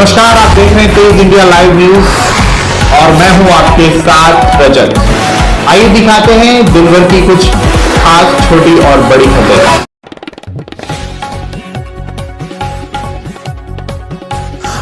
नमस्कार, आप देख रहे हैं तेज इंडिया लाइव न्यूज और मैं हूं आपके साथ रजत। आइए दिखाते हैं दिन भर की कुछ खास छोटी और बड़ी खबरें।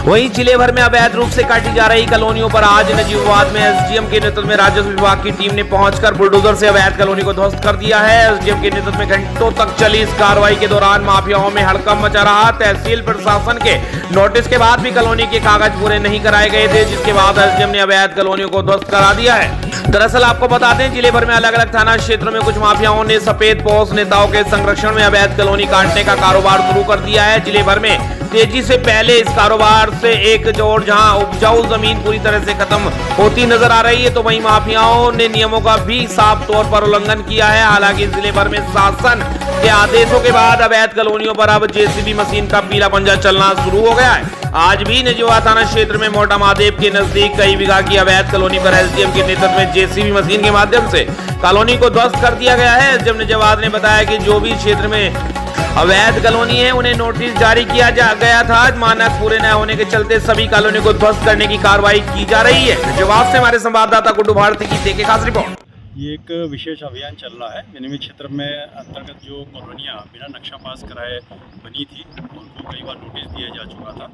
वहीं जिले भर में अवैध रूप से काटी जा रही कॉलोनियों पर आज नजीबाबाद में एसडीएम के नेतृत्व में राजस्व विभाग की टीम ने पहुंचकर बुलडोजर से अवैध कॉलोनी को ध्वस्त कर दिया है। एसडीएम के नेतृत्व में घंटों तक चली इस कार्रवाई के दौरान माफियाओं में हड़कंप मचा रहा। तहसील प्रशासन के नोटिस के बाद भी कॉलोनी के कागज पूरे नहीं कराए गए थे, जिसके बाद एसडीएम ने अवैध कॉलोनियों को ध्वस्त करा दिया है। दरअसल आपको बता दें, जिले भर में अलग अलग थाना क्षेत्रों में कुछ माफियाओं ने सफेद पोश नेताओं के संरक्षण में अवैध कॉलोनी काटने का कारोबार शुरू कर दिया है। जिले भर में तेजी से पहले इस कारोबार से एक जोर जहां उपजाऊ जमीन पूरी तरह से खत्म होती नजर आ रही है, तो वहीं माफियाओं ने नियमों का भी साफ तौर पर उल्लंघन किया है। हालांकि जिले भर में शासन के आदेशों के बाद अवैध कॉलोनियों पर अब जेसीबी मशीन का पीला पंजा चलना शुरू हो गया है। आज भी नजीबाबाद थाना क्षेत्र में मोटा महादेव के नजदीक कई बीघा की अवैध कॉलोनी पर एसडीएम के नेतृत्व में जेसीबी मशीन के माध्यम से कॉलोनी को ध्वस्त कर दिया गया है। एसडीएम नजीबाबाद ने बताया कि जो भी क्षेत्र में अवैध कॉलोनी है उन्हें नोटिस जारी किया गया था। मानक पूरे न होने के चलते सभी कॉलोनी को ध्वस्त करने की कार्रवाई की जा रही है। नजीबाबाद से हमारे संवाददाता गुड्डू भारती की देखे खास रिपोर्ट। ये एक विशेष अभियान चल रहा है। विनिमय क्षेत्र में अंतर्गत जो कॉलोनियाँ बिना नक्शा पास कराए बनी थी, उनको कई बार नोटिस दिया जा चुका था।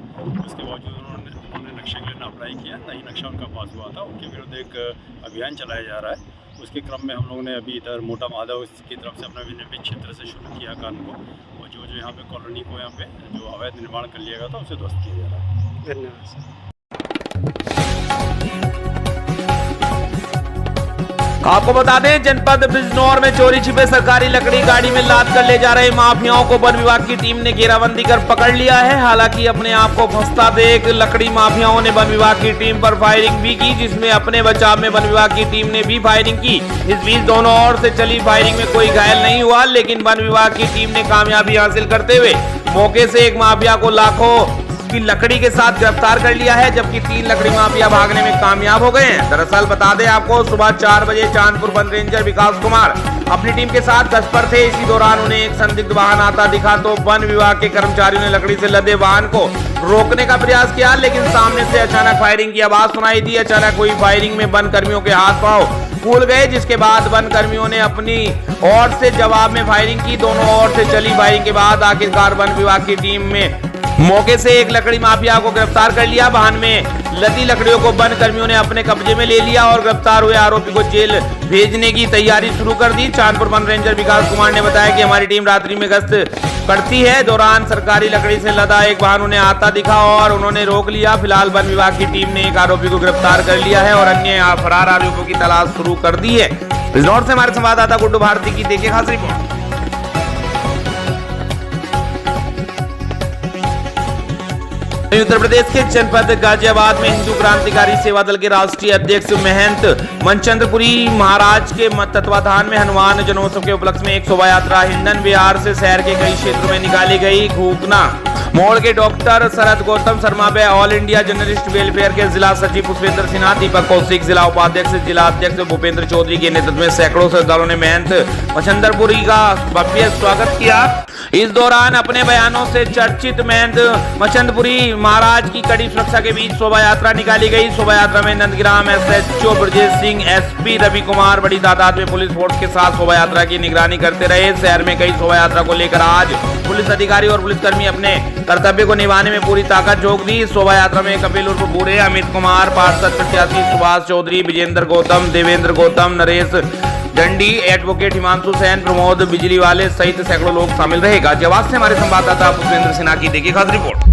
उसके बावजूद उन्होंने नक्शे के लिए ना अप्लाई किया, ना ही नक्शा उनका पास हुआ था। उनके विरुद्ध एक अभियान चलाया जा रहा है। उसके क्रम में हम लोगों ने अभी इधर मोटा महादेव की तरफ से अपना विनिमय क्षेत्र से शुरू किया काम को, और जो यहाँ पे कॉलोनी को यहाँ पे जो अवैध निर्माण कर लिया गया था उसे ध्वस्त किया जा रहा है। धन्यवाद सर। आपको बता दें, जनपद बिजनौर में चोरी छिपे सरकारी लकड़ी गाड़ी में लाद कर ले जा रहे माफियाओं को वन विभाग की टीम ने घेराबंदी कर पकड़ लिया है। हालांकि अपने आप को फंसता देख लकड़ी माफियाओं ने वन विभाग की टीम पर फायरिंग भी की, जिसमें अपने बचाव में वन विभाग की टीम ने भी फायरिंग की। इस बीच दोनों ओर से चली फायरिंग में कोई घायल नहीं हुआ, लेकिन वन विभाग की टीम ने कामयाबी हासिल करते हुए मौके से एक माफिया को लाखों की लकड़ी के साथ गिरफ्तार कर लिया है, जबकि 3 लकड़ी माफिया भागने में कामयाब हो गए हैं। दरअसल बता दें आपको, सुबह 4 बजे चांदपुर वन रेंजर विकास कुमार अपनी टीम के साथ गश्त पर थे। इसी दौरान उन्हें एक संदिग्ध वाहन आता दिखा, तो वन विभाग के कर्मचारियों ने लकड़ी से लदे वाहन को रोकने का प्रयास किया, लेकिन सामने से अचानक फायरिंग की आवाज सुनाई दी। अचानक हुई फायरिंग में वन कर्मियों के हाथ पांव फूल गए, जिसके बाद वन कर्मियों ने अपनी ओर से जवाब में फायरिंग की। दोनों ओर से चली फायरिंग के बाद आखिरकार वन विभाग की टीम में मौके से एक लकड़ी माफिया को गिरफ्तार कर लिया। वाहन में लदी लकड़ियों को वन कर्मियों ने अपने कब्जे में ले लिया और गिरफ्तार हुए आरोपी को जेल भेजने की तैयारी शुरू कर दी। चांदपुर वन रेंजर विकास कुमार ने बताया कि हमारी टीम रात्रि में गश्त करती है, दौरान सरकारी लकड़ी से लदा एक वाहन उन्हें आता दिखा और उन्होंने रोक लिया। फिलहाल वन विभाग की टीम ने एक आरोपी को गिरफ्तार कर लिया है और अन्य फरार आरोपियों की तलाश शुरू कर दी है। बिजनौर से हमारे संवाददाता गुड्डू भारती की देखिए खास रिपोर्ट। उत्तर प्रदेश के जनपद गाजियाबाद में हिंदू क्रांतिकारी सेवा दल के राष्ट्रीय अध्यक्ष महंत मनचंद्रपुरी महाराज के तत्वाधान में हनुमान जन्मोत्सव के उपलक्ष्य में एक शोभा यात्रा हिंडन बिहार से शहर के कई क्षेत्रों में निकाली गई। घूकना मोड़ के डॉक्टर शरद गौतम शर्मा व ऑल इंडिया जर्नलिस्ट वेलफेयर के जिला सचिव पुष्पेंद्र सिन्हा, दीपक कौशिक, जिला उपाध्यक्ष जिला अध्यक्ष भूपेंद्र चौधरी के नेतृत्व में सैकड़ों श्रद्धालुओं ने महंत मनचंद्रपुरी का भव्य स्वागत किया। इस दौरान अपने बयानों से चर्चित महंत मनचंद्रपुरी महाराज की कड़ी सुरक्षा के बीच शोभा यात्रा निकाली गई। शोभा यात्रा में नंदग्राम एसएचओ ब्रजेश सिंह, एसपी रवि कुमार बड़ी तादाद में पुलिस फोर्स के साथ शोभा यात्रा की निगरानी करते रहे। शहर में कई शोभा यात्रा को लेकर आज पुलिस अधिकारी और पुलिसकर्मी अपने कर्तव्य को निभाने में पूरी ताकत झोंक दी। शोभा यात्रा में कपिल उर्फ बूढ़े, अमित कुमार, पार्षद प्रत्याशी सुभाष चौधरी, विजेंद्र गौतम, देवेंद्र गौतम, नरेश डंडी, एडवोकेट हिमांशु सेन, प्रमोद बिजली वाले सहित सैकड़ों लोग शामिल रहे। गाजियाबाद से हमारे संवाददाता पुष्पेंद्र सिन्हा की देखिए खास रिपोर्ट।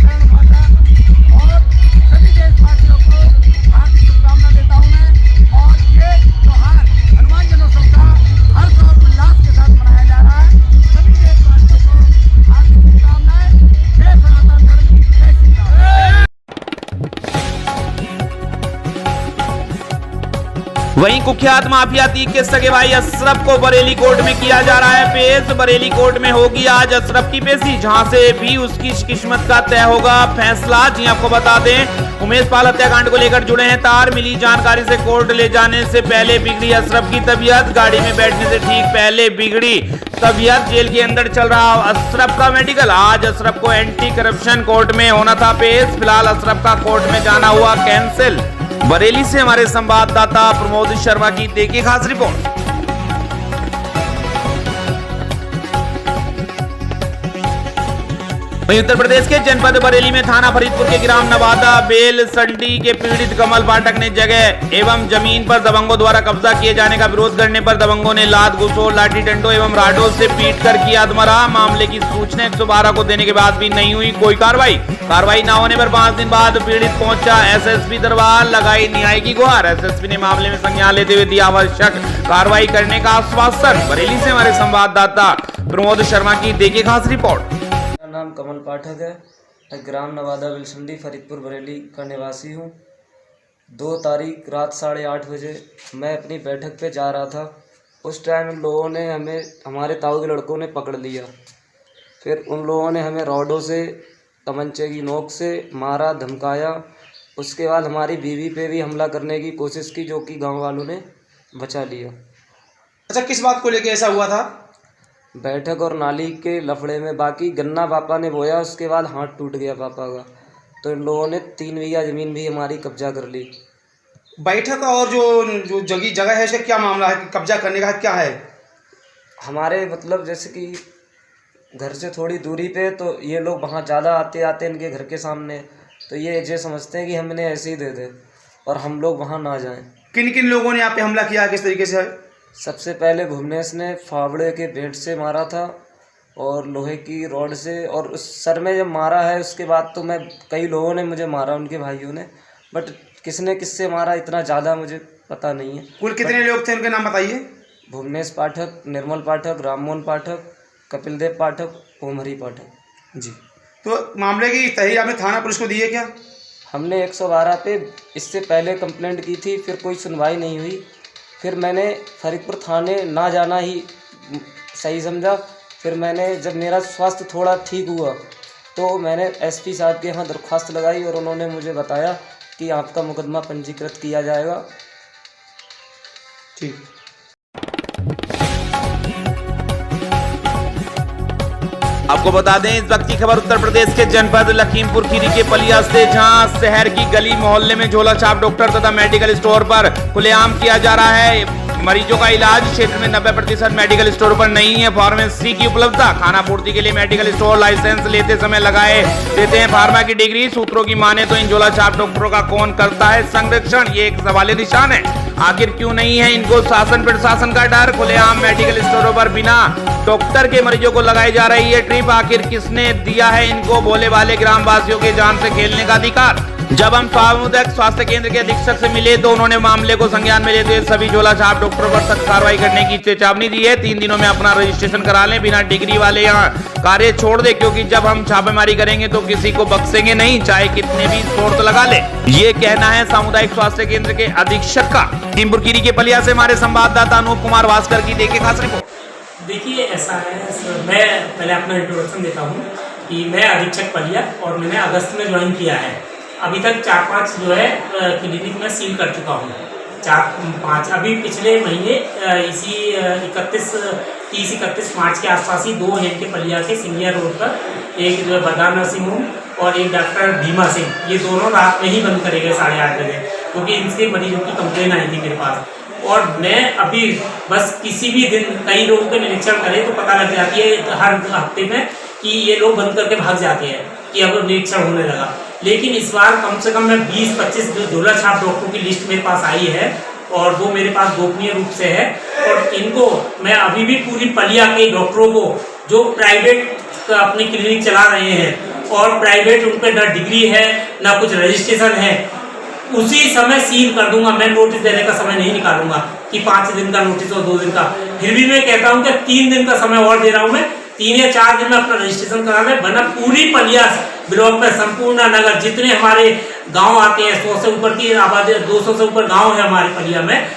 वहीं कुख्यात माफिया तीक के सगे भाई अशरफ को बरेली कोर्ट में किया जा रहा है पेश। बरेली कोर्ट में होगी आज अशरफ की पेशी, जहां से भी उसकी किस्मत का तय होगा फैसला। जी आपको बता दें, उमेश पाल हत्याकांड को लेकर जुड़े हैं तार। मिली जानकारी से कोर्ट ले जाने से पहले बिगड़ी अशरफ की तबीयत, गाड़ी में बैठने से ठीक पहले बिगड़ी तबीयत। जेल के अंदर चल रहा अशरफ का मेडिकल। आज अशरफ को एंटी करप्शन कोर्ट में होना था पेश, फिलहाल अशरफ का कोर्ट में जाना हुआ कैंसिल। बरेली से हमारे संवाददाता प्रमोद शर्मा की देखिए खास रिपोर्ट। वहीं उत्तर प्रदेश के जनपद बरेली में थाना फरीदपुर के ग्राम नवादा बेल संडी के पीड़ित कमल पाठक ने जगह एवं जमीन पर दबंगों द्वारा कब्जा किए जाने का विरोध करने पर दबंगों ने लात घुसोड़ लाठी डंडों एवं राडों से पीट कर किया अधमरा। मामले की सूचना 112 को देने के बाद भी नहीं हुई कोई कार्रवाई न होने पर 5 दिन बाद पीड़ित पहुंचा एसएसपी दरबार, लगाई न्याय की गुहार। एसएसपी ने मामले में संज्ञान लेते हुए दिया आवश्यक कार्रवाई करने का आश्वासन। बरेली से हमारे संवाददाता प्रमोद शर्मा की देखिए खास रिपोर्ट। मेरा नाम कमल पाठक है, मैं ग्राम नवादा बिलसंडी फरीदपुर बरेली का निवासी हूँ। 2 तारीख रात 8:30 बजे मैं अपनी बैठक पे जा रहा था। उस टाइम उन लोगों ने हमारे ताऊ के लड़कों ने पकड़ लिया। फिर उन लोगों ने हमें रॉडों से तमंचे की नोक से मारा, धमकाया। उसके बाद हमारी बीवी पे भी हमला करने की कोशिश की, जो कि गाँव वालों ने बचा लिया। अच्छा, किस बात को लेके ऐसा हुआ था? बैठक और नाली के लफड़े में। बाकी गन्ना पापा ने बोया, उसके बाद हाथ टूट गया पापा का, तो इन लोगों ने 3 बीघा ज़मीन भी हमारी कब्जा कर ली। बैठक और जो जगह है, इसका क्या मामला है? कब्जा करने का क्या है? हमारे मतलब जैसे कि घर से थोड़ी दूरी पे, तो ये लोग वहाँ ज़्यादा आते इनके घर के सामने, तो ये समझते हैं कि हमने ऐसे ही दे दे और हम लोग वहाँ ना जाएं। किन किन लोगों ने यहाँ पे हमला किया, किस तरीके से? सबसे पहले भुवनेश ने फावड़े के भेंट से मारा था और लोहे की रॉड से, और उस सर में जब मारा है उसके बाद तो कई लोगों ने मुझे मारा, उनके भाइयों ने, बट किसने किससे मारा इतना ज़्यादा मुझे पता नहीं है। कुल कितने लोग थे, उनके नाम बताइए। भुवनेश पाठक, निर्मल पाठक, राममोहन पाठक, कपिल देव पाठक, ओमहरी पाठक जी। तो मामले की तहरीर आपने थाना पुलिस को दी है क्या? हमने 112 पे इससे पहले कंप्लेंट की थी, फिर कोई सुनवाई नहीं हुई। फिर मैंने फरीदपुर थाने ना जाना ही सही समझा। फिर मैंने जब मेरा स्वास्थ्य थोड़ा ठीक हुआ तो मैंने एसपी साहब के यहाँ दरख्वास्त लगाई और उन्होंने मुझे बताया कि आपका मुकदमा पंजीकृत किया जाएगा। ठीक। आपको बता दें, इस वक्त की खबर उत्तर प्रदेश के जनपद लखीमपुर खीरी के पलिया से, जहां शहर की गली मोहल्ले में झोला छाप डॉक्टर तथा मेडिकल स्टोर पर खुलेआम किया जा रहा है। मरीजों का इलाज क्षेत्र में 90% मेडिकल स्टोर पर नहीं है फार्मेसी की उपलब्धता। खाना पूर्ति के लिए मेडिकल स्टोर लाइसेंस लेते समय लगाए देते हैं फार्मा की डिग्री। सूत्रों की माने तो इन झोला छाप डॉक्टरों का कौन करता है संरक्षण, ये एक सवाल निशान है। आखिर क्यों नहीं है इनको शासन प्रशासन का डर? खुलेआम मेडिकल स्टोरों पर बिना डॉक्टर के मरीजों को लगाई जा रही है ट्रिप। आखिर किसने दिया है इनको भोले भाले ग्रामवासियों के जान से खेलने का अधिकार? जब हम सामुदायिक स्वास्थ्य केंद्र के अधीक्षक से मिले तो उन्होंने मामले को संज्ञान में लेते हुए सभी झोला छाप डॉक्टरों पर सख्त कार्रवाई करने की चेतावनी दी है। 3 दिनों में अपना रजिस्ट्रेशन करा लें, बिना डिग्री वाले यहाँ कार्य छोड़ दे, क्योंकि जब हम छापेमारी करेंगे तो किसी को बख्शेंगे नहीं, चाहे कितने भी शोर लगा ले। ये कहना है सामुदायिक स्वास्थ्य केंद्र के अधीक्षक का। लखीमपुर खीरी के पलिया से हमारे संवाददाता अनूप कुमार वास्कर की देखिए खास रिपोर्ट। देखिए, ऐसा है, मैं पहले अपना इंट्रोडक्शन देता हूँ कि मैं अधीक्षक पलिया और मैंने अगस्त में ज्वाइन किया है। अभी तक 4-5 जो है क्लिनिक में सील कर चुका हूँ। 4-5 अभी पिछले महीने इसी 30-31 मार्च के आसपास ही 2 हैं के पलिया के सीनियर रोड पर, एक जो है बदार नर्सिंग होम और एक डॉक्टर भीमा सिंह, ये दोनों रात में ही बंद करे गए 8:30 बजे, क्योंकि इनसे मरीजों की कंप्लेन आई थी मेरे पास। और मैं अभी बस किसी भी दिन कई लोगों के निरीक्षण करें तो पता लग जाती है हर हफ्ते में कि ये लोग बंद करके भाग जाते हैं कि अब निरीक्षण होने लगा। लेकिन इस बार कम से कम मैं 20-25 जो झोला छाप डॉक्टरों की लिस्ट मेरे पास आई है और 2 मेरे पास गोपनीय रूप से है, और इनको मैं अभी भी पूरी पलिया के डॉक्टरों को जो प्राइवेट अपनी क्लिनिक चला रहे हैं और प्राइवेट उन पर ना डिग्री है ना कुछ रजिस्ट्रेशन है, उसी समय सील कर दूंगा। मैं नोटिस देने का समय नहीं निकालूंगा कि 5 दिन का नोटिस और 2 दिन का। फिर भी मैं कहता हूं कि 3 दिन का समय और दे रहा हूं मैं, 3 या 4 दिन में अपना रजिस्ट्रेशन करा लें, वरना पूरी पलिया ब्लॉक में संपूर्ण नगर जितने हमारे गांव आते हैं, 100 से ऊपर की आबादी, 200 से ऊपर गांव है हमारे पलिया में,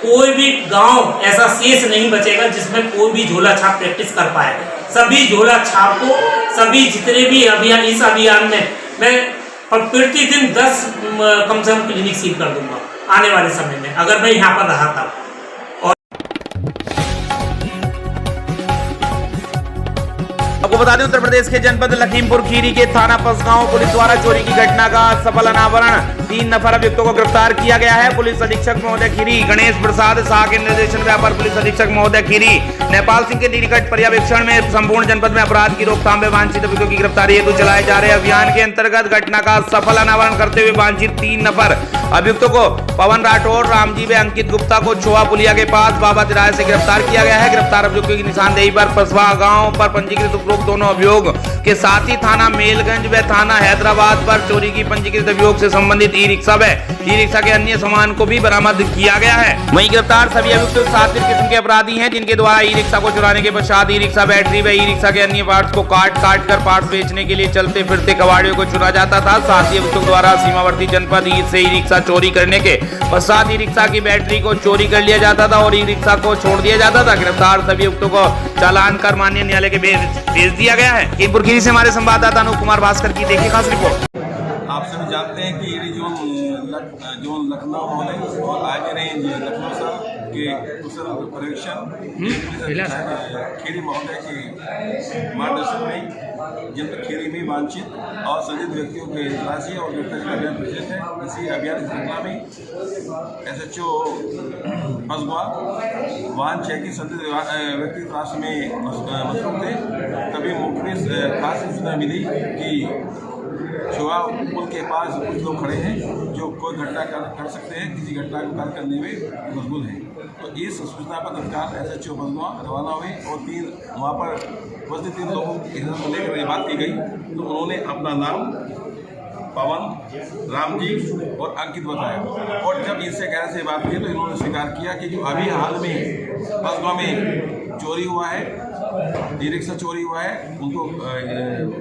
कोई भी गांव ऐसा शेष नहीं बचेगा जिसमें कोई भी झोला छाप प्रैक्टिस कर पाए। सभी झोला छाप को, सभी जितने भी अभियान, इस अभियान में मैं प्रतिदिन 10 कम से कम क्लिनिक सील कर दूंगा आने वाले समय में, अगर मैं यहाँ पर रहा था। आपको बता दें, उत्तर प्रदेश के जनपद लखीमपुर खीरी के थाना पसगांव पुलिस द्वारा चोरी की घटना का सफल अनावरण। 3 नफर अभियुक्तों को गिरफ्तार किया गया है। पुलिस अधीक्षक महोदय खीरी गणेश प्रसाद शाह के निर्देशन में अपर पुलिस अधीक्षक महोदय खीरी नेपाल सिंह के निकट पर्यवेक्षण में संपूर्ण जनपद में अपराध की रोकथाम में वांछित अभियुक्तों की गिरफ्तारी हेतु चलाए जा रहे अभियान के अंतर्गत घटना का सफल अनावरण करते हुए वांछित 3 नफर अभियुक्तों को पवन राठौर, रामजी व अंकित गुप्ता को छोआ पुलिया के पास बाबा तिराहे से गिरफ्तार किया गया है। गिरफ्तार अभियुक्तों की निशानदेही पर पसवा गांव पर पंजीकृत उपरोक्त दोनों अभियोग के साथ ही थाना मेलगंज व थाना हैदराबाद पर चोरी की पंजीकृत अभियोग से संबंधित ई रिक्शा व ई रिक्शा के अन्य सामान को भी बरामद किया गया है। वहीं गिरफ्तार सभी अभियुक्त 7 किस्म के अपराधी हैं, जिनके द्वारा ई रिक्शा को चुराने के पश्चात ई रिक्शा बैटरी व ई रिक्शा के अन्य पार्ट्स को काट कर पार्ट्स बेचने के लिए चलते फिरते कबाड़ियों को चुरा जाता था। साथ ही अभियुक्तों द्वारा सीमावर्ती जनपद से ई रिक्शा चोरी करने के पश्चात ई रिक्शा की बैटरी को चोरी कर लिया जाता था और ई रिक्शा को छोड़ दिया जाता था। गिरफ्तार सभी अभियुक्तों को चालान कर माननीय न्यायालय के भेज दिया गया है। लखीमपुर खीरी से हमारे संवाददाता अनूप कुमार भास्कर की देखिए खास रिपोर्ट। आप सभी जानते हैं कि ये जो लखनऊ होने और आगे रेंज लखनऊ साहब के कुशल पर्यवेक्षण खीरी महोदय के मार्गदर्शन में जनपद खीरी में वांछित और संदिग्ध व्यक्तियों के तलाशी और गिरफ्तारी का अभियान परिचित है। इसी अभियान की श्रृंखला में SHO बसगवा वाहन 6 की संदिग्ध व्यक्ति तलाश में मसरूफ थे। तभी मुख्य खास सूचना मिली कि छोआ पुल के पास कुछ लोग खड़े हैं जो कोई घटना कर सकते हैं, किसी घटना को कार्य करने में मशगूल हैं। तो इस सूचना पर तत्काल SHO बसगवा रवाना हुए और वहाँ पर उपस्थित 3 लोगों को लेकर बात की गई। तो उन्होंने अपना नाम पवन, रामजी और अंकित बताया और जब इनसे गहरे से बात की तो इन्होंने स्वीकार किया कि जो अभी हाल में बसगवा में चोरी हुआ है, ई रिक्शा चोरी हुआ है, उनको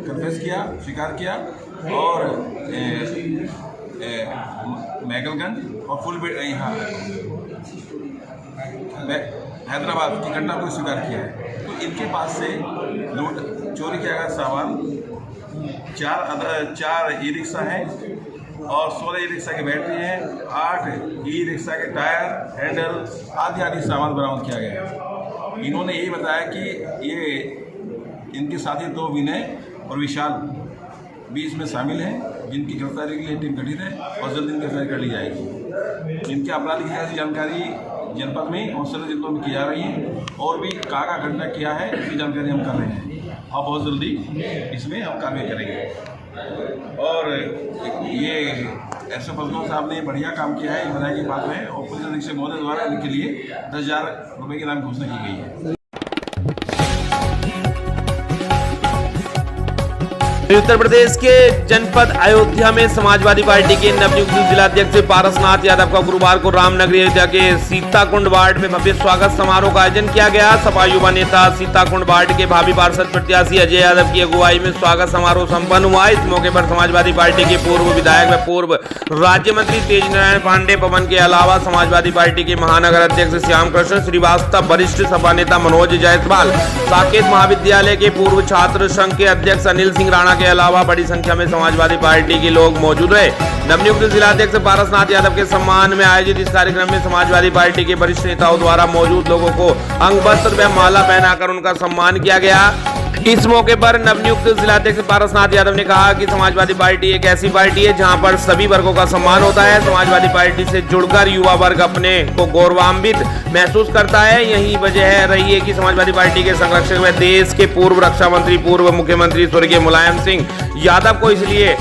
कन्फेस किया, स्वीकार किया और मैगलगंज और फुलबेट यहाँ हैदराबाद की घटना को स्वीकार किया है। तो इनके पास से लूट चोरी किया गया सामान 4 ई रिक्शा हैं और 16 ई रिक्शा की बैटरी है, 8 ई रिक्शा के टायर, हैंडल आदि सामान बरामद किया गया है। इन्होंने यही बताया कि ये इनके साथी 2 विनय और विशाल भी इसमें शामिल हैं, जिनकी गिरफ्तारी के लिए टीम गठित है और जल्द इनकी गिरफ्तारी कर ली जाएगी। इनके आपराधिक इतिहास की जानकारी जनपद में और सभी जिलों में की जा रही है और भी कहाँ घटना किया है इसकी जानकारी हम कर रहे हैं और बहुत जल्दी इसमें हम कार्रवाई करेंगे। और ये SHO बसगवा साहब ने बढ़िया काम किया है, बनाए की बात है और पुलिस अधीक्षक महोदय द्वारा इनके लिए 10,000 रुपये की इनाम घोषणा की गई है। उत्तर प्रदेश के जनपद अयोध्या में समाजवादी पार्टी के नवनियुक्त जिलाध्यक्ष पारसनाथ यादव का गुरुवार को रामनगरी अयोध्या के सीताकुंड वार्ड में भव्य स्वागत समारोह का आयोजन किया गया। सपा युवा नेता सीताकुंड वार्ड के भावी पार्षद प्रत्याशी अजय यादव की अगुवाई में स्वागत समारोह संपन्न हुआ। इस मौके पर समाजवादी पार्टी के पूर्व विधायक व पूर्व राज्य मंत्री तेज नारायण पांडे पवन के अलावा समाजवादी पार्टी के महानगर अध्यक्ष श्याम कृष्ण श्रीवास्तव, वरिष्ठ सपा नेता मनोज जायसवाल, साकेत महाविद्यालय के पूर्व छात्र संघ के अध्यक्ष अनिल सिंह राणा के अलावा बड़ी संख्या में समाजवादी पार्टी के लोग मौजूद रहे। नवनियुक्त जिलाध्यक्ष पारसनाथ यादव के सम्मान में आयोजित इस कार्यक्रम में समाजवादी पार्टी के वरिष्ठ नेताओं द्वारा मौजूद लोगों को अंग वस्त्र व माला पहनाकर उनका सम्मान किया गया। इस मौके पर नवनियुक्त जिलाध्यक्ष पारसनाथ यादव ने कहा कि समाजवादी पार्टी एक ऐसी पार्टी है जहां पर सभी वर्गों का सम्मान होता है। समाजवादी पार्टी से जुड़कर युवा वर्ग अपने को गौरवान्वित महसूस करता है। यही वजह रही है कि समाजवादी पार्टी के संरक्षक व देश के पूर्व रक्षा मंत्री, पूर्व मुख्यमंत्री स्वर्गीय मुलायम सिंह यादव को इसलिए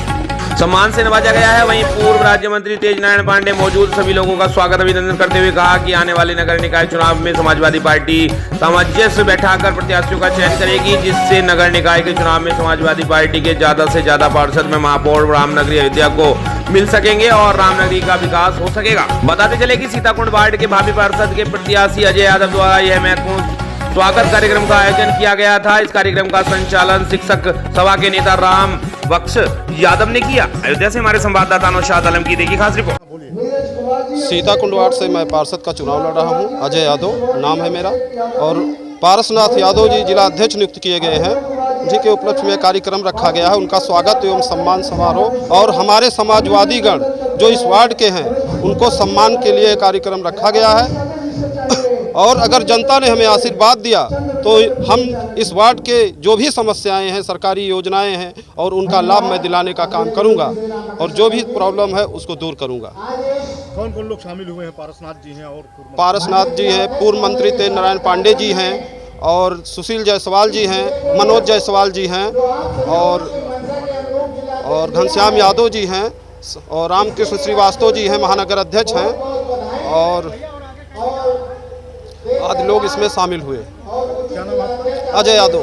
सम्मान से नवाजा गया है। वहीं पूर्व राज्य मंत्री तेज नारायण पांडे मौजूद सभी लोगों का स्वागत अभिनंदन करते हुए कहा कि आने वाले नगर निकाय चुनाव में समाजवादी पार्टी सामंजस्य बैठाकर प्रत्याशियों का चयन करेगी, जिससे नगर निकाय के चुनाव में समाजवादी पार्टी के ज्यादा से ज्यादा पार्षद में महापौर रामनगरी अयोध्या को मिल सकेंगे और रामनगरी का विकास हो सकेगा। बताते चले कि सीताकुंड वार्ड के भावी पार्षद के प्रत्याशी अजय यादव द्वारा यह महत्वपूर्ण स्वागत कार्यक्रम का आयोजन किया गया था। इस कार्यक्रम का संचालन शिक्षक सभा के नेता राम बख्श यादव ने किया। अयोध्या से हमारे संवाददाता नौशाद आलम की देखिए खास रिपोर्ट। सीताकुंड वार्ड से मैं पार्षद का चुनाव लड़ रहा हूं। अजय यादव नाम है मेरा और पारसनाथ यादव जी जिला अध्यक्ष नियुक्त किए गए हैं, जिनके उपलक्ष्य में कार्यक्रम रखा गया है। उनका स्वागत एवं सम्मान समारोह और हमारे समाजवादी गण जो इस वार्ड के हैं उनको सम्मान के लिए कार्यक्रम रखा गया है। और अगर जनता ने हमें आशीर्वाद दिया तो हम इस वार्ड के जो भी समस्याएं हैं, सरकारी योजनाएं हैं और उनका लाभ मैं दिलाने का काम करूंगा और जो भी प्रॉब्लम है उसको दूर करूंगा। कौन कौन लोग शामिल हुए हैं? पारसनाथ जी हैं और पारसनाथ जी हैं, पूर्व मंत्री तेज नारायण पांडे जी हैं और सुशील जायसवाल जी हैं, मनोज जायसवाल जी हैं और घनश्याम यादव जी हैं और रामकृष्ण श्रीवास्तव जी हैं, महानगर अध्यक्ष हैं और आदि लोग इसमें शामिल हुए। क्या नाम है? अजय यादव।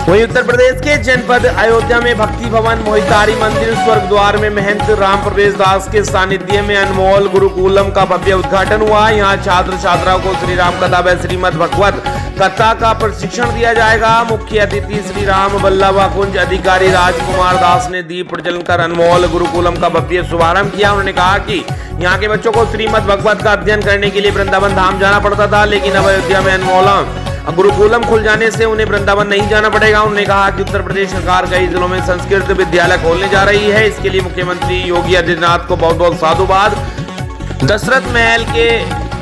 वहीं उत्तर प्रदेश के जनपद अयोध्या में भक्ति भवन मोहितारी मंदिर स्वर्ग द्वार में महंत राम प्रवेश दास के सानिध्य में अनमोल गुरुकुलम का भव्य उद्घाटन हुआ। यहाँ छात्र छात्राओं को श्री राम कथा व श्रीमद् भगवत कथा का प्रशिक्षण दिया जाएगा। मुख्य अतिथि श्री राम वल्लभ कुंज अधिकारी राजकुमार दास ने दीप प्रज्वलन कर अनमोल गुरुकुलम का भव्य शुभारंभ किया। उन्होंने कहा कि यहाँ के बच्चों को श्रीमद् भगवत का अध्ययन करने के लिए वृंदावन धाम जाना पड़ता था, लेकिन अब अयोध्या में अनमोल गुरुकुलम खुल जाने से उन्हें वृंदावन नहीं जाना पड़ेगा। उन्होंने कहा कि उत्तर प्रदेश सरकार कई जिलों में संस्कृत विद्यालय खोलने जा रही है। इसके लिए मुख्यमंत्री योगी आदित्यनाथ को बहुत बहुत साधुवाद। दशरथ महल के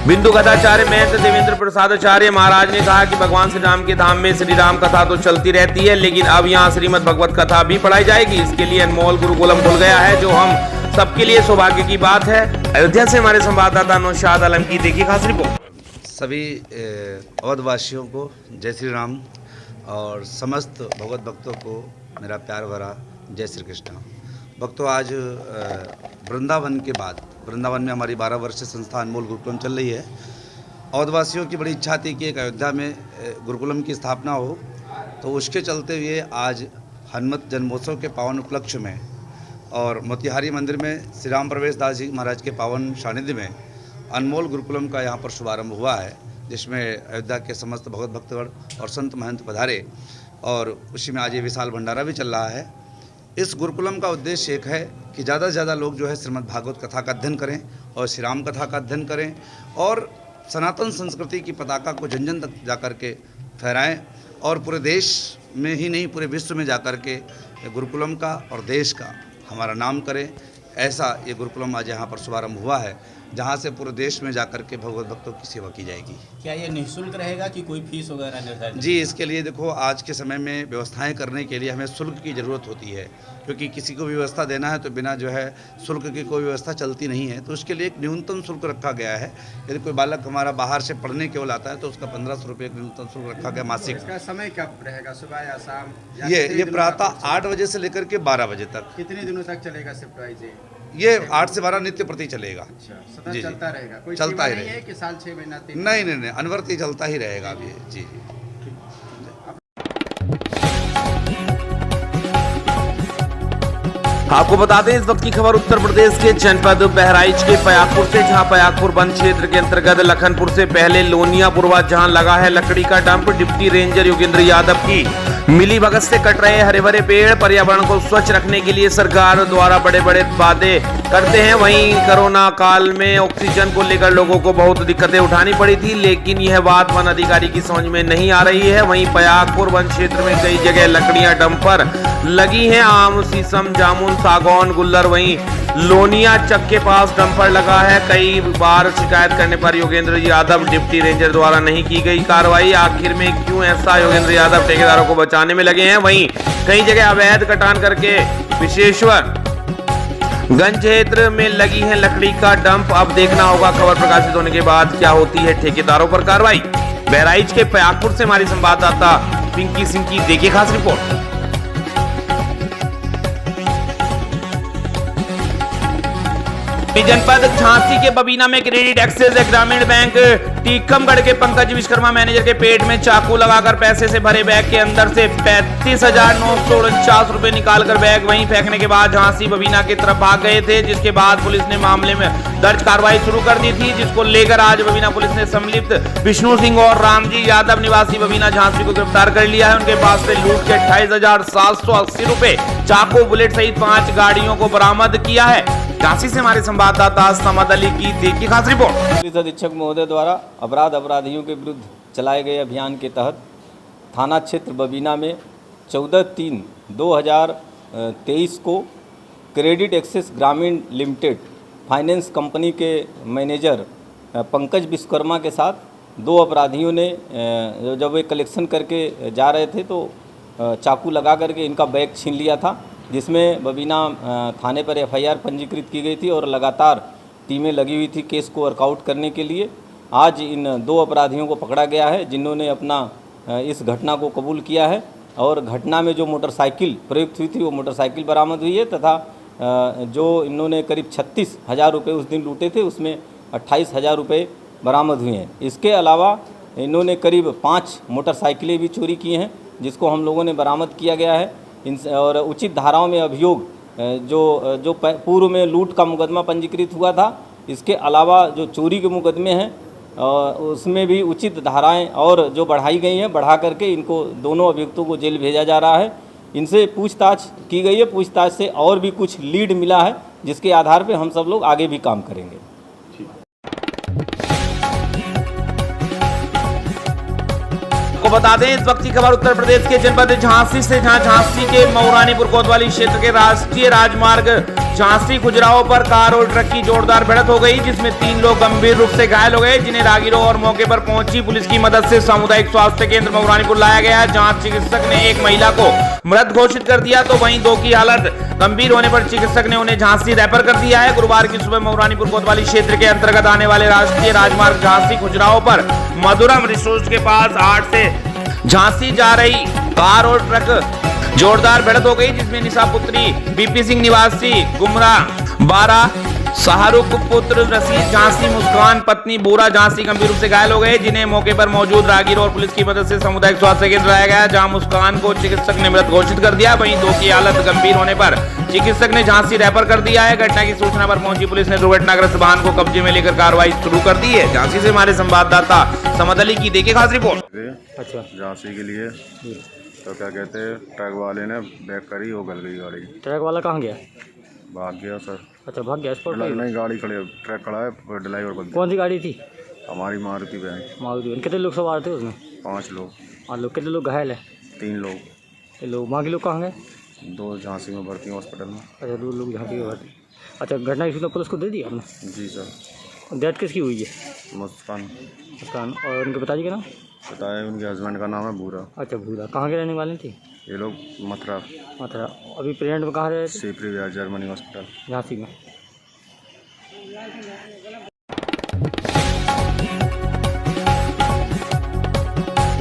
बिंदु गदाचार्य महंत देवेंद्र प्रसाद आचार्य महाराज ने कहा कि भगवान श्री राम के धाम में श्री राम कथा तो चलती रहती है, लेकिन अब यहाँ श्रीमद् भगवत कथा भी पढ़ाई जाएगी। इसके लिए अनमोल गुरुकुलम खुल गया है, जो हम सबके लिए सौभाग्य की बात है। अयोध्या से हमारे संवाददाता नौशाद आलम की देखिए खास रिपोर्ट। सभी अवधवासियों को जय श्री राम और समस्त भगवत भक्तों को मेरा प्यार भरा जय श्री कृष्ण। भक्तों, आज वृंदावन के बाद वृंदावन में हमारी 12 वर्षीय संस्था अनमोल गुरुकुलम चल रही है। अवधवासियों की बड़ी इच्छा थी कि एक अयोध्या में गुरुकुलम की स्थापना हो, तो उसके चलते हुए आज हनुमत जन्मोत्सव के पावन उपलक्ष्य में और मोतिहारी मंदिर में श्री राम प्रवेश दास जी महाराज के पावन सानिध्य में अनमोल गुरुकुलम का यहाँ पर शुभारंभ हुआ है, जिसमें अयोध्या के समस्त भगवत भक्तगण और संत महंत पधारे और उसी में आज ये विशाल भंडारा भी चल रहा है। इस गुरुकुलम का उद्देश्य एक है कि ज़्यादा से ज़्यादा लोग जो है श्रीमद् भागवत कथा का अध्ययन करें और श्री राम कथा का अध्ययन करें और सनातन संस्कृति की पताका को जन जन तक जा कर के फहराएँ और पूरे देश में ही नहीं पूरे विश्व में जा कर के गुरुकुलम का और देश का हमारा नाम करें। ऐसा ये गुरुकुलम आज यहाँ पर शुभारंभ हुआ है, जहाँ से पूरे देश में जाकर के भगवत भक्तों की सेवा की जाएगी। क्या ये निःशुल्क रहेगा कि कोई फीस वगैरह निर्धारित? जी, इसके लिए देखो आज के समय में व्यवस्थाएं करने के लिए हमें शुल्क की ज़रूरत होती है, क्योंकि किसी को व्यवस्था देना है तो बिना जो है शुल्क की कोई व्यवस्था चलती नहीं है। तो उसके लिए एक न्यूनतम शुल्क रखा गया है। यदि कोई बालक हमारा बाहर से पढ़ने केवल आता है तो उसका 1500 रुपये न्यूनतम शुल्क रखा गया मासिक। इसका समय कब रहेगा, सुबह या शाम? ये प्रातः 8 बजे से लेकर के 12 बजे तक। कितने दिनों तक चलेगा शिफ्ट वाइज? ये 8 से 12 नित्य प्रति चलेगा। अच्छा, सतत चलता रहेगा? कोई चलता ही रहेगा कि साल 6 महीना? नहीं, अनवरत ही चलता ही रहेगा अब ये। जी। आपको बता दें इस वक्त की खबर उत्तर प्रदेश के जनपद बहराइच के पयागपुर से, जहां पयागपुर वन क्षेत्र के अंतर्गत लखनपुर से पहले लोनियापुरवा जहां लगा है लकड़ी का dump. Deputy ranger Yogendra Yadav की मिली भगत से कट रहे हरे भरे पेड़ पर्यावरण को स्वच्छ रखने के लिए सरकार द्वारा बड़े बड़े वादे करते हैं। वहीं कोरोना काल में ऑक्सीजन को लेकर लोगों को बहुत दिक्कतें उठानी पड़ी थी, लेकिन यह बात वन अधिकारी की समझ में नहीं आ रही है। वहीं पयागपुर वन क्षेत्र में कई जगह लकड़ियां डंप पर लगी हैं, आम, शीशम, जामुन, सागौन, गुल्लर। वहीं लोनिया चक के पास डंपर लगा है। कई बार शिकायत करने पर योगेंद्र यादव डिप्टी रेंजर द्वारा नहीं की गई कार्रवाई। आखिर में क्यों ऐसा? योगेंद्र यादव ठेकेदारों को बचाने में लगे हैं। वहीं कई जगह अवैध कटान करके विशेश्वर गंज क्षेत्र में लगी है लकड़ी का डंप। अब देखना होगा खबर प्रकाशित होने के बाद क्या होती है ठेकेदारों पर कार्रवाई। बहराइच के पयागपुर से हमारी संवाददाता पिंकी सिंह की देखिए खास रिपोर्ट। जनपद झांसी के बबीना में क्रेडिट एक्सेस ग्रामीण बैंक टीकमगढ़ के पंकज विश्वकर्मा मैनेजर के पेट में चाकू लगाकर पैसे से भरे बैग के अंदर से 35,949 रुपए निकालकर बैग वहीं फेंकने के बाद झांसी बबीना की तरफ भाग गए थे, जिसके बाद पुलिस ने मामले में दर्ज कार्रवाई शुरू कर दी थी, जिसको लेकर आज बबीना पुलिस ने संलिप्त विष्णु सिंह और रामजी यादव निवासी बबीना झांसी को गिरफ्तार कर लिया है। उनके पास से लूट के 28,780 रुपए चाकू, बुलेट सहित 5 गाड़ियों को बरामद किया है। झांसी से हमारे संवाददाता समद अली की देखिए खास रिपोर्ट। पुलिस अधीक्षक महोदय द्वारा अपराधियों के विरुद्ध चलाए गए अभियान के तहत थाना क्षेत्र बबीना में 14/3/2023 को क्रेडिट एक्सेस ग्रामीण लिमिटेड फाइनेंस कंपनी के मैनेजर पंकज विश्वकर्मा के साथ 2 अपराधियों ने जब वे कलेक्शन करके जा रहे थे तो चाकू लगा करके इनका बैग छीन लिया था, जिसमें बबीना थाने पर FIR पंजीकृत की गई थी और लगातार टीमें लगी हुई थी केस को वर्कआउट करने के लिए। आज इन 2 अपराधियों को पकड़ा गया है, जिन्होंने अपना इस घटना को कबूल किया है और घटना में जो मोटरसाइकिल प्रयुक्त हुई थी वो मोटरसाइकिल बरामद हुई है तथा जो इन्होंने करीब 36,000 रुपये उस दिन लूटे थे उसमें 28,000 रुपये बरामद हुए हैं। इसके अलावा इन्होंने करीब 5 मोटरसाइकिलें भी चोरी की हैं, जिसको हम लोगों ने बरामद किया गया है। और उचित धाराओं में अभियोग जो पूर्व में लूट का मुकदमा पंजीकृत हुआ था, इसके अलावा जो चोरी के मुकदमे हैं उसमें भी उचित धाराएं और जो बढ़ाई गई हैं, बढ़ा करके इनको दोनों अभियुक्तों को जेल भेजा जा रहा है। इनसे पूछताछ की गई है, पूछताछ से और भी कुछ लीड मिला है, जिसके आधार पर हम सब लोग आगे भी काम करेंगे। को बता दें इस वक्त की खबर उत्तर प्रदेश के जनपद झांसी से, जहां झांसी के मऊरानीपुर कोतवाली क्षेत्र के राष्ट्रीय राजमार्ग झांसी खुजराहो पर कार और ट्रक की जोरदार भिड़ंत हो गई, जिसमें 3 लोग गंभीर रूप से घायल हो गए, जिन्हें राहगीरों और मौके पर पहुंची पुलिस की मदद से सामुदायिक स्वास्थ्य केंद्र मऊरानीपुर लाया गया, जहां चिकित्सक ने एक महिला को मृत घोषित कर दिया तो वहीं 2 की हालत गंभीर होने पर चिकित्सक ने उन्हें झांसी रेफर कर दिया है। गुरुवार की सुबह मऊरानीपुर कोतवाली क्षेत्र के अंतर्गत आने वाले राष्ट्रीय राजमार्ग झांसी खुजराहो पर मधुरम रिसोर्ट के पास 8 से झांसी जा रही कार और ट्रक जोरदार भिड़ंत हो गई, जिसमें निशा पुत्री बीपी सिंह निवासी गुमरा 12, शाहरुख पुत्र रशीद झांसी, मुस्कान पत्नी बोरा झांसी गंभीर रूप से घायल हो गए, जिन्हें मौके पर मौजूद राहगीरों और पुलिस की मदद से सामुदायिक स्वास्थ्य केंद्र लाया गया, जहां मुस्कान को चिकित्सक ने मृत घोषित कर दिया। वहीं 2 की हालत गंभीर होने पर चिकित्सक ने झांसी रेफर कर दिया है। घटना की सूचना पर पहुंची पुलिस ने दुर्घटनाग्रस्त वाहन को कब्जे में लेकर कार्रवाई शुरू कर दी है। झांसी से हमारे संवाददाता समद अली की देखिए खास रिपोर्ट। अच्छा, झांसी के लिए तो क्या कहते हैं, ट्रक वाले ने बैक करी, वो गल गई गाड़ी। ट्रक वाला कहाँ गया? भाग गया सर। अच्छा, भाग गया। स्पॉट नहीं, गाड़ी खड़ी, ट्रक खड़ा है, ड्राइवर बंद। कौन सी गाड़ी थी? हमारी मारुति वैन। मारुति वैन। कितने लोग सवार थे उसमें? 5 लोग। 5 लोग। कितने लोग घायल है? 3 लोग। वहाँ के लोग कहाँ गए? 2 झांसी में भर्ती हॉस्पिटल में। अच्छा, 2 लोग झांसी में भर्ती। अच्छा, घटना की सूचना पुलिस को दे दी आपने? जी सर। डेथ किसकी हुई है? मुस्कान। और उनके पिताजी का नाम? बताया, उनके हस्बैंड का नाम है भूरा। अच्छा, भूरा। कहाँ के रहने वाले थे ये लोग? मथुरा। अभी प्रेजेंट में कहाँ रहे? सेफ्री जर्मनी हॉस्पिटल झांसी में।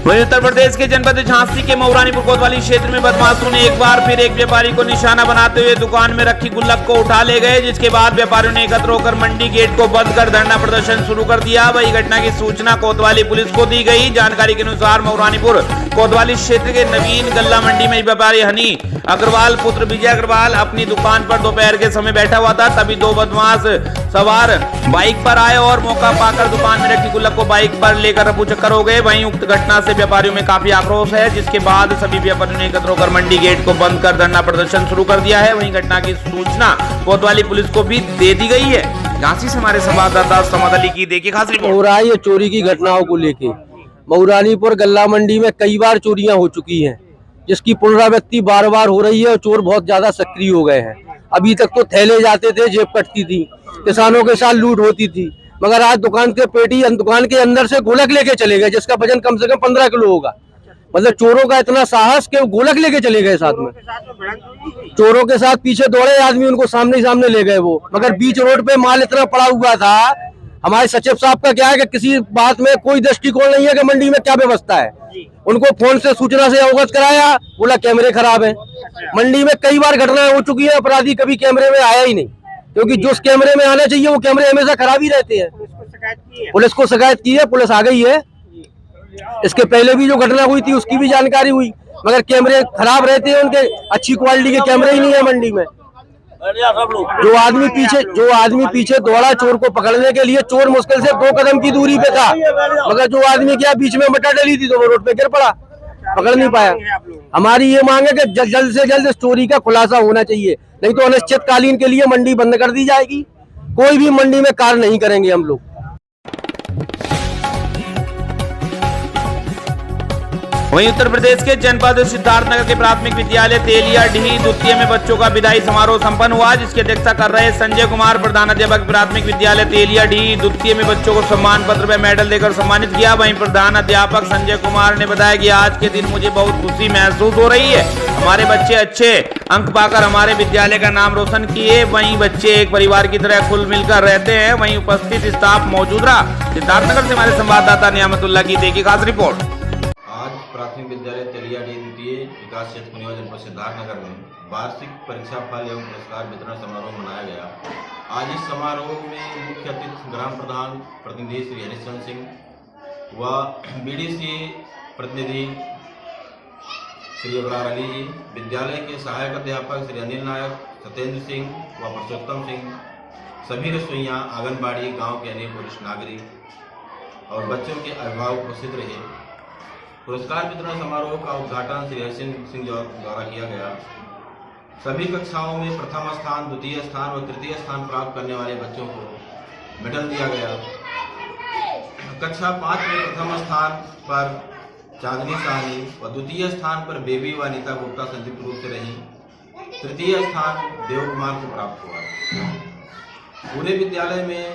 वहीं उत्तर प्रदेश के जनपद झांसी के मऊरानीपुर कोतवाली क्षेत्र में बदमाशों ने एक बार फिर एक व्यापारी को निशाना बनाते हुए दुकान में रखी गुल्लक को उठा ले गए, जिसके बाद व्यापारियों ने एकत्र होकर मंडी गेट को बंद कर धरना प्रदर्शन शुरू कर दिया। वही घटना की सूचना कोतवाली पुलिस को दी गई। जानकारी के अनुसार मऊरानीपुर कोतवाली क्षेत्र के नवीन गल्ला मंडी में व्यापारी हनी अग्रवाल पुत्र विजय अग्रवाल अपनी दुकान पर दोपहर के समय बैठा हुआ था, तभी 2 बदमाश सवार बाइक पर आए और मौका पाकर दुकान में रखी गुल्लक को बाइक पर लेकर रफू चक्कर हो गए। वहीं उक्त घटना से व्यापारियों में काफी आक्रोश है, जिसके बाद सभी व्यापारियों ने एकत्र होकर मंडी गेट को बंद कर धरना प्रदर्शन शुरू कर दिया है। वहीं घटना की सूचना कोतवाली पुलिस को भी दे दी गई है। झांसी से हमारे संवाददाता समद अली की देखिए खास रिपोर्ट। ये चोरी की घटनाओं को लेके मऊरानीपुर गल्ला मंडी में कई बार चोरियां हो चुकी हैं, जिसकी पुनरावृत्ति बार बार हो रही है और चोर बहुत ज्यादा सक्रिय हो गए हैं। अभी तक तो थैले जाते थे, जेब कटती थी, किसानों के साथ लूट होती थी, मगर आज दुकान के दुकान के अंदर से गोलक लेके चले गए, जिसका वजन कम से कम 15 किलो होगा। मतलब चोरों का इतना साहस कि वो गोलक लेके चले गए साथ में। चोरों के साथ पीछे दौड़े आदमी, उनको सामने सामने ले गए वो, मगर बीच रोड पे माल इतना पड़ा हुआ था। हमारे सचिव साहब का क्या है कि किसी बात में कोई दृष्टिकोण नहीं है कि मंडी में क्या व्यवस्था है। उनको फोन से सूचना से अवगत कराया, बोला कैमरे खराब है। मंडी में कई बार घटनाएं हो चुकी है, अपराधी कभी कैमरे में आया ही नहीं, क्योंकि जो कैमरे में आना चाहिए वो कैमरे हमेशा खराब ही रहते हैं। पुलिस को शिकायत की है, पुलिस आ गई है। इसके पहले भी जो घटना हुई थी उसकी भी जानकारी हुई, मगर कैमरे खराब रहते हैं उनके, अच्छी क्वालिटी के कैमरे ही नहीं है मंडी में। जो आदमी पीछे दौड़ा चोर को पकड़ने के लिए, चोर मुश्किल से 2 कदम की दूरी पे था, मगर जो आदमी क्या बीच में मटा डली थी तो वो रोड पे गिर पड़ा। पकड़ नहीं पाया। हमारी ये मांग है कि जल्द से जल्द इस चोरी का खुलासा होना चाहिए, नहीं तो अनिश्चितकालीन के लिए मंडी बंद कर दी जाएगी। कोई भी मंडी में कार्य नहीं करेंगे हम लोग। वहीं उत्तर प्रदेश के जनपद सिद्धार्थनगर के प्राथमिक विद्यालय तेलियाडीह द्वितीय में बच्चों का विदाई समारोह संपन्न हुआ, जिसकी अध्यक्षता कर रहे संजय कुमार, प्रधानाध्यापक प्राथमिक विद्यालय तेलियाडीह द्वितीय में बच्चों को सम्मान पत्र व मेडल देकर सम्मानित किया। वहीं प्रधानाध्यापक संजय कुमार ने बताया कि आज के दिन मुझे बहुत खुशी महसूस हो रही है। हमारे बच्चे अच्छे अंक पाकर हमारे विद्यालय का नाम रोशन किए। वहीं बच्चे एक परिवार की तरह खुल मिलकर रहते हैं। वहीं उपस्थित स्टाफ मौजूद रहा। सिद्धार्थनगर से हमारे संवाददाता नियामतुल्लाह की देखी खास रिपोर्ट। प्राथमिक विद्यालय तेलियाडीह द्वितीय विकास क्षेत्र पुनिया जनपद सिद्धार्थनगर में वार्षिक परीक्षा फल एवं पुरस्कार वितरण समारोह मनाया गया। आज इस समारोह में मुख्य अतिथि ग्राम प्रधान प्रतिनिधि श्री हरिश्चंद्र सिंह व बीडीसी प्रतिनिधि श्री अबरार अली जी, विद्यालय के सहायक अध्यापक श्री अनिल नायक, सत्येंद्र सिंह व पुरुषोत्तम सिंह, सभी रसोइयाँ, आंगनबाड़ी, गाँव के अनेक वरिष्ठ नागरिक और बच्चों के अभिभावक उपस्थित रहे। पुरस्कार वितरण समारोह का उद्घाटन श्री हरिश्चंद्र सिंह द्वारा किया गया। सभी कक्षाओं में प्रथम स्थान, द्वितीय स्थान व तृतीय स्थान प्राप्त करने वाले बच्चों को मेडल दिया गया। कक्षा 5 में प्रथम स्थान पर चांदनी साहनी व द्वितीय स्थान पर बेबी व अनीता गुप्ता संयुक्त रूप से रही। तृतीय स्थान देव कुमार को प्राप्त हुआ। पूरे विद्यालय में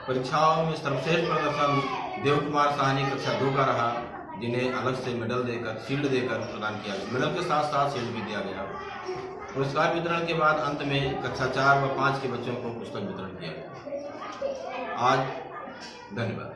परीक्षाओं में सर्वश्रेष्ठ प्रदर्शन देव कुमार साहनी कक्षा 2 का रहा, जिन्हें अलग से मेडल देकर, शील्ड देकर प्रदान किया गया। मेडल के साथ साथ शील्ड भी दिया गया। पुरस्कार वितरण के बाद अंत में कक्षा 4 व 5 के बच्चों को पुस्तक वितरण किया गया। आज धन्यवाद।